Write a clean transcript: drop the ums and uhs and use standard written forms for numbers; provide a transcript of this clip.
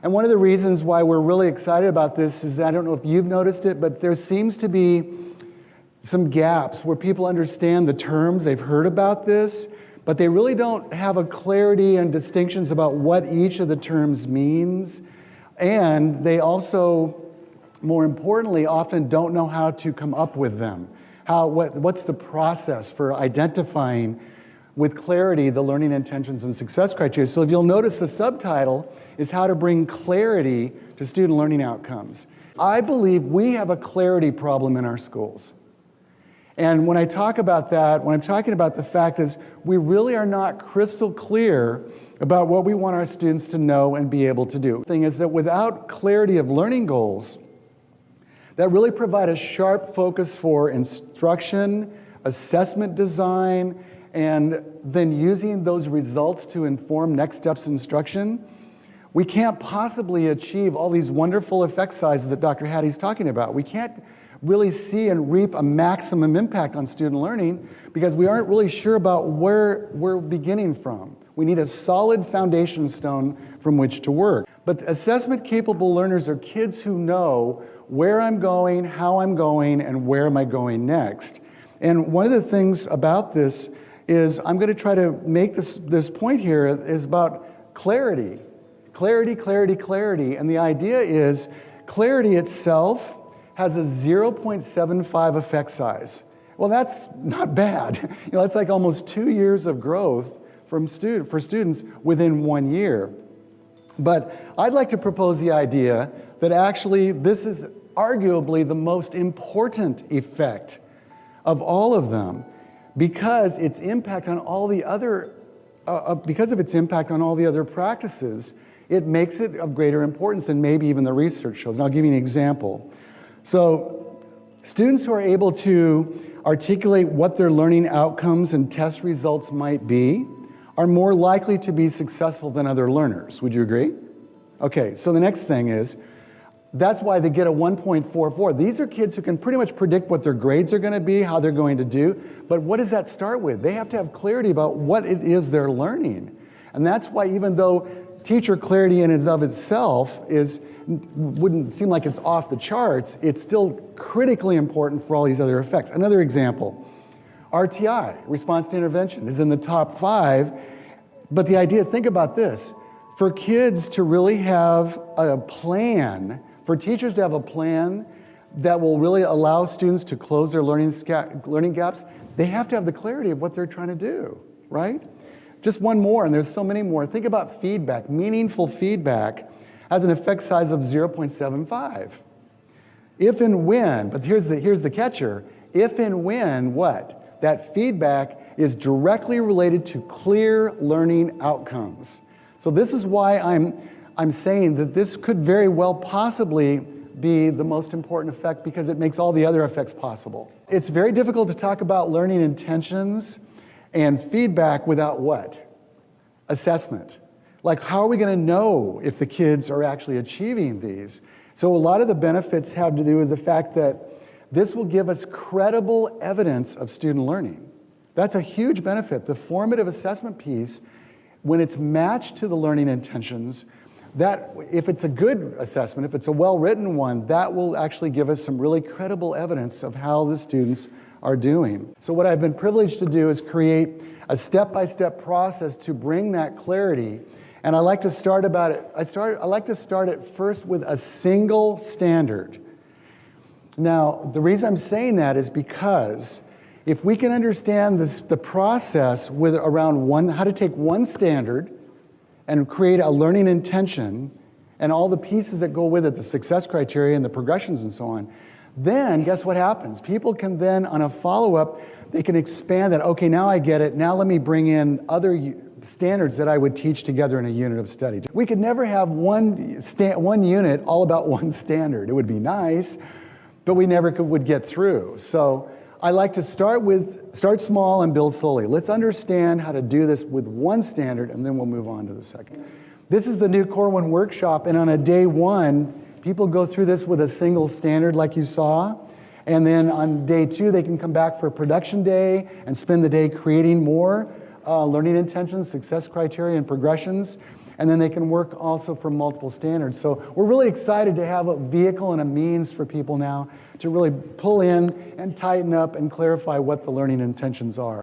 And one of the reasons why we're really excited about this is, I don't know if you've noticed it, but there seems to be some gaps where people understand the terms, they've heard about this, but they really don't have a clarity and distinctions about what each of the terms means. And they also, more importantly, often don't know how to come up with them. What's the process for identifying with clarity the learning intentions and success criteria? So if you'll notice, the subtitle is how to bring clarity to student learning outcomes. I believe we have a clarity problem in our schools. And when I talk about that, when I'm talking about the fact is we really are not crystal clear about what we want our students to know and be able to do. The thing is that without clarity of learning goals that really provide a sharp focus for instruction, assessment design, and then using those results to inform next steps in instruction, we can't possibly achieve all these wonderful effect sizes that Dr. Hattie's talking about. We can't really see and reap a maximum impact on student learning because we aren't really sure about where we're beginning from. We need a solid foundation stone from which to work. But assessment-capable learners are kids who know where I'm going, how I'm going, and where am I going next. And one of the things about this is I'm going to try to make this point here is about clarity. Clarity, clarity, clarity. And the idea is clarity itself has a 0.75 effect size. Well, that's not bad. That's like almost 2 years of growth for students within 1 year. But I'd like to propose the idea that actually this is arguably the most important effect of all of them because its impact on all the other, because of its impact on all the other practices, it makes it of greater importance than maybe even the research shows. And I'll give you an example. So students who are able to articulate what their learning outcomes and test results might be are more likely to be successful than other learners. Would you agree? Okay, so the next thing is, that's why they get a 1.44. These are kids who can pretty much predict what their grades are going to be, how they're going to do, but what does that start with? They have to have clarity about what it is they're learning. And that's why even though teacher clarity in and of itself wouldn't seem like it's off the charts, it's still critically important for all these other effects. Another example, RTI, response to intervention, is in the top 5, but the idea, think about this, for kids to really have a plan, for teachers to have a plan that will really allow students to close their learning gaps, they have to have the clarity of what they're trying to do, right? Just one more, and there's so many more. Think about feedback. Meaningful feedback has an effect size of 0.75. If and when, but here's the catcher, if and when what? That feedback is directly related to clear learning outcomes. So this is why I'm saying that this could very well possibly be the most important effect because it makes all the other effects possible. It's very difficult to talk about learning intentions and feedback without what? Assessment. Like, how are we going to know if the kids are actually achieving these? So a lot of the benefits have to do with the fact that this will give us credible evidence of student learning. That's a huge benefit. The formative assessment piece, when it's matched to the learning intentions, that if it's a good assessment, if it's a well-written one, that will actually give us some really credible evidence of how the students are doing. So what I've been privileged to do is create a step-by-step process to bring that clarity. And I like to start it first with a single standard. Now, the reason I'm saying that is because if we can understand the process with around how to take one standard and create a learning intention and all the pieces that go with it, the success criteria and the progressions and so on, then guess what happens? People can then, on a follow-up, they can expand that. Okay, now I get it. Now let me bring in other standards that I would teach together in a unit of study. We could never have one unit all about one standard. It would be nice, but we never would get through. So I like to start small and build slowly. Let's understand how to do this with one standard, and then we'll move on to the second. This is the new Corwin workshop, and on a day 1, people go through this with a single standard like you saw, and then on day 2, they can come back for production day and spend the day creating more learning intentions, success criteria, and progressions. And then they can work also for multiple standards. So we're really excited to have a vehicle and a means for people now to really pull in and tighten up and clarify what the learning intentions are.